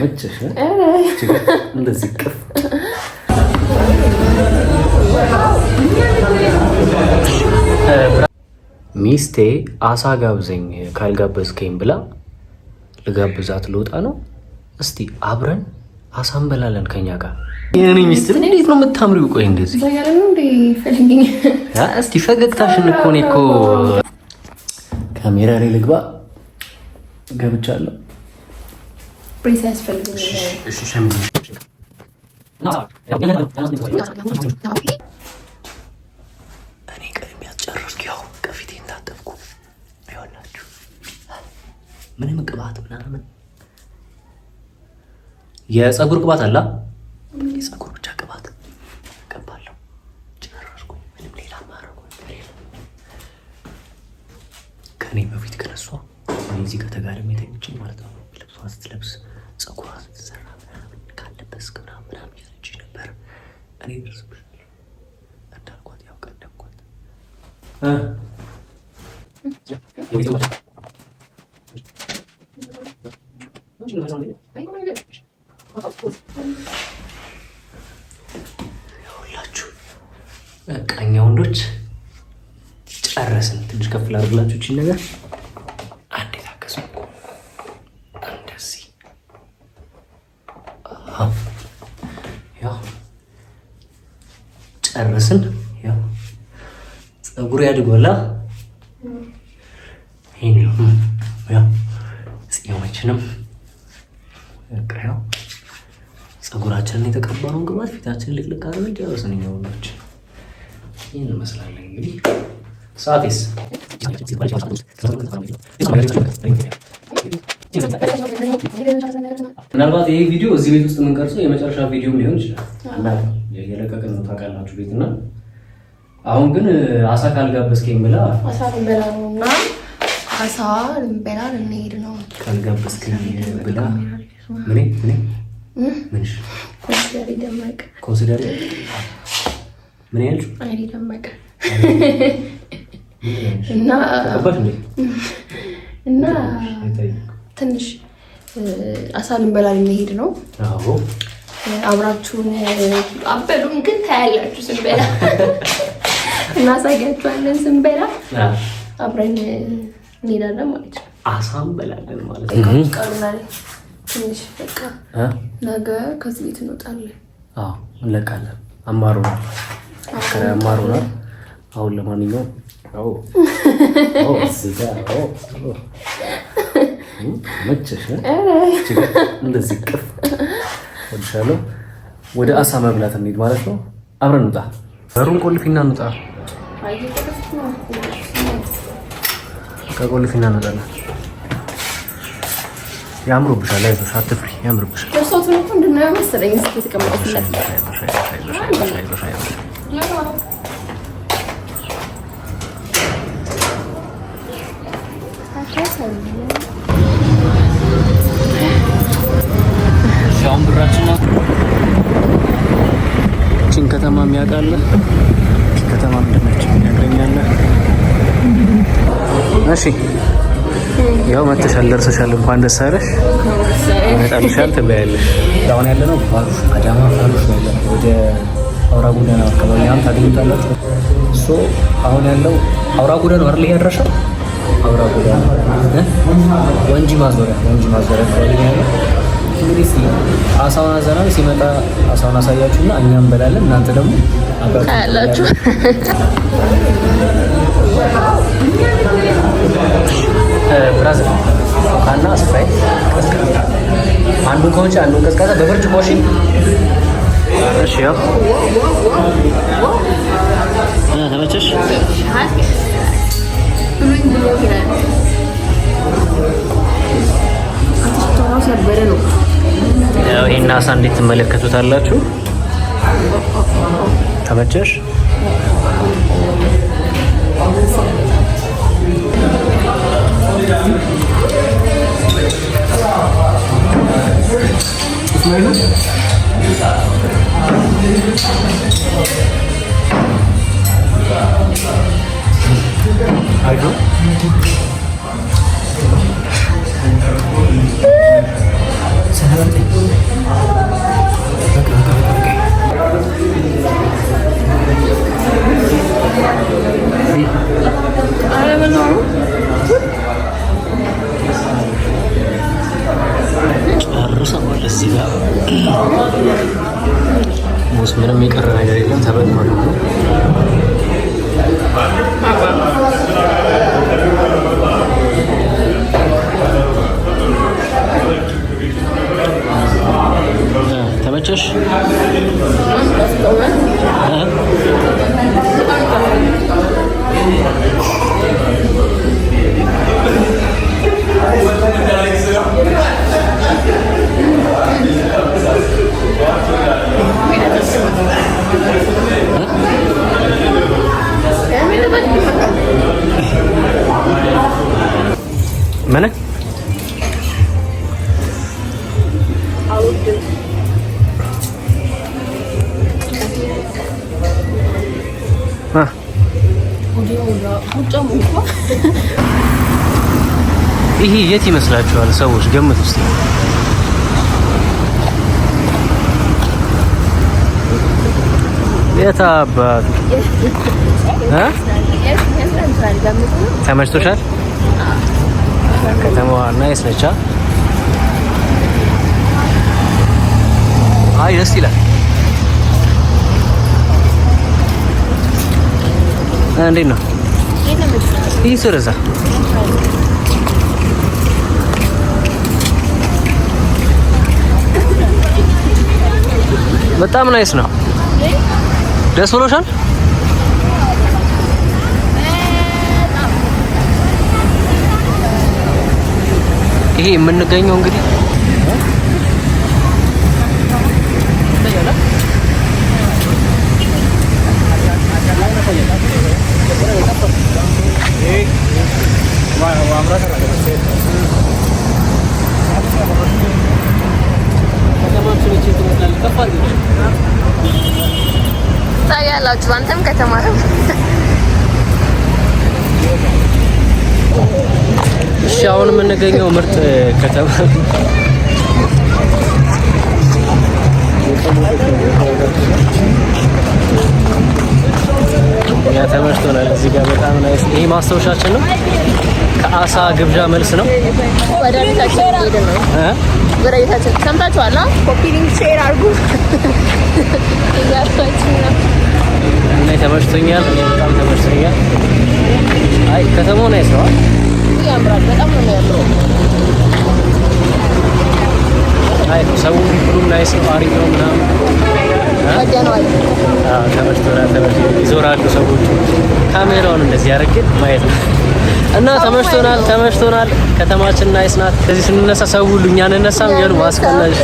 መቸሽ እንደዚህ ቅፍ ሚስቴ አሳ ጋብዘኝ ካልጋበዝከኝ ብላ ልጋብዛት ልወጣ ነው። እስቲ አብረን አሳ እንበላለን ከኛ ጋር። የኔ ሚስት እንዴት ነው የምታምሪው? ቆይ እንደዚህ እስቲ ፈገግታሽን እኮ እኔ እኮ ካሜራ ላይ ልግባ ገብቻለሁ። ፕሪንስ ያስፈልገኝ። እሺ ሸምዲ እኔ ቀድሜ ያስጨረስኩ ያው ከፊቴን ታጠብኩ። አይሆናችሁ ምንም ቅባት ምናምን የፀጉር ቅባት አላ የፀጉር ብቻ ቅባት ቀባለሁ። ጨረስኩ። ምንም ሌላ ማረጉ ከኔ በፊት ከነሷ እዚህ ከተጋደም የተኝቼ ማለት ነው። ልብሷን ስትለብስ ፀጉሯ ስትሰራ ምናምን ካለበስ ምናምን ያለች ነበር። እኔ ደርስብሻለሁ እንዳልኳት ያው ቀደምኳት። ሁላችሁ ቀኛ ወንዶች ጨረስን። ትንሽ ከፍ ላድርግላችሁ ይቺን ነገር አንዴ ታገሱ። እንደዚህ ያው ጨረስን። ያው ፀጉር ያድጎላ ይሄን ያው ጽዮማችንም ያው ፀጉራችንን የተቀባነውን ግባት ፊታችንን ልቅልቅ አድርገን ጨረስን። እኛ ወንዶች ይህን እንመስላለን። እንግዲህ ሰዓቴስ ምናልባት ይሄ ቪዲዮ እዚህ ቤት ውስጥ የምንቀርጸው የመጨረሻ ቪዲዮ ሊሆን ይችላል። የለቀቅን ነው ታውቃላችሁ ቤት እና አሁን ግን አሳ ካልጋበዝከኝ ብላ አሳ ልንበላ ነው እና አሳ ልንበላ ልንሄድ ነው። ካልጋበዝከኝ ብላ ምን ምንሽ ኮንሲደር ደመቀ ኮንሲደር ምን ያልሽ አይዲ ደመቀ እና እና ትንሽ አሳ ልንበላ ልንሄድ ነው። አዎ አብራችሁን አበሉም ግን ታያላችሁ ስንበላ እናሳያችኋለን። ስንበላ አብረን እንሄዳለን ማለት ነው። አሳ እንበላለን ማለት ነው። ቀሩናል ትንሽ በቃ ነገ ከዚህ ቤት እንወጣለን። አዎ እንለቃለን። አማሩናል። አሁን ለማንኛውም መቸሽ እንደዚህ ቅፍ ወድሻለሁ። ወደ አሳ መብላት እንሂድ ማለት ነው። አብረን እንውጣ። በሩን ቆልፊና እንውጣ። ከቆልፊና እንወጣለን። ያምሩብሻል። አይዞሽ አትፍሪ። ያምሩብሻል። ሻውን ብራችን ነው። እቺን ከተማ የሚያውቃለ ከተማ እንደነች ያገኛለ። እሺ ያው መተሻል ደርሰሻል። እንኳን ደስ አለሽ። መጣልሻል ትበያለሽ። አሁን ያለነው ባሩሽ አዳማ ባሩሽ ነው። ወደ አውራ ጎዳና አካባቢ አሁን ታገኙታላችሁ። አሁን ያለው አውራ ጎዳና አይደል? ያደረሻው አውራ ጎዳና ወንጂ ማዞሪያ አካባቢ ያለው። እንግዲህ አሳውን አዘናል ሲመጣ አሳውን አሳያችሁና እኛ እንበላለን። እናንተ ደግሞ አባታችሁ ብራዘር ኮካና ስፕራይት አንዱን ከውጭ አንዱን ቀዝቃዛ በብርጭቆ እሺ። እሺ ያው ተመቸሽ? ያው ይሄን አሳ እንዴት ትመለከቱታላችሁ? ተመቸሽ? ጨርሰዋል። እዚህ ጋር ሙስ ምንም የቀረ ነገር የለም። ተበልቷል። ተመቸሽ? ምን ይሄ የት ይመስላችኋል? ሰዎች ገምቱ እስቲ። የት አባቱ ተመችቶሻል? ከተማዋ ናይስ ነች። አይ ደስ ይላል። እንዴት ነው? ይህ ስርዛ በጣም ናይስ ነው። ደስ ብሎሻል? ይሄ የምንገኘው እንግዲህ ታያላችሁ። አንተም ከተማ ነው። እሺ አሁን የምንገኘው ምርጥ ከተማ ያ ተመችቶናል። እዚህ ጋር በጣም ናይስ። ይሄ ማስታወሻችን ነው። ከአሳ ግብዣ መልስ ነው። ወደ ቤታችን ሄደን ነው። ወደ ቤታችን ሰምታችኋል። ኮፒ ሊንክ ሼር አድርጉ። እያሳችሁ ነው። እና ተመችቶኛል። እኔ በጣም ተመችቶኛል። አይ ከተማው ናይስ ነው። ያምራል። በጣም ነው የሚያምረው። አይ ሰው ሁሉም ናይስ ነው። አሪፍ ነው ምናምን ይዞራሉ ሰዎች። ካሜራውን እንደዚህ ያደርግን ማየት ነው እና ተመችቶናል። ከተማችን ናይስ ናት። እዚህ ስንነሳ ሰው ሁሉ እኛን እነሳም ያሉ ማስቀናሽ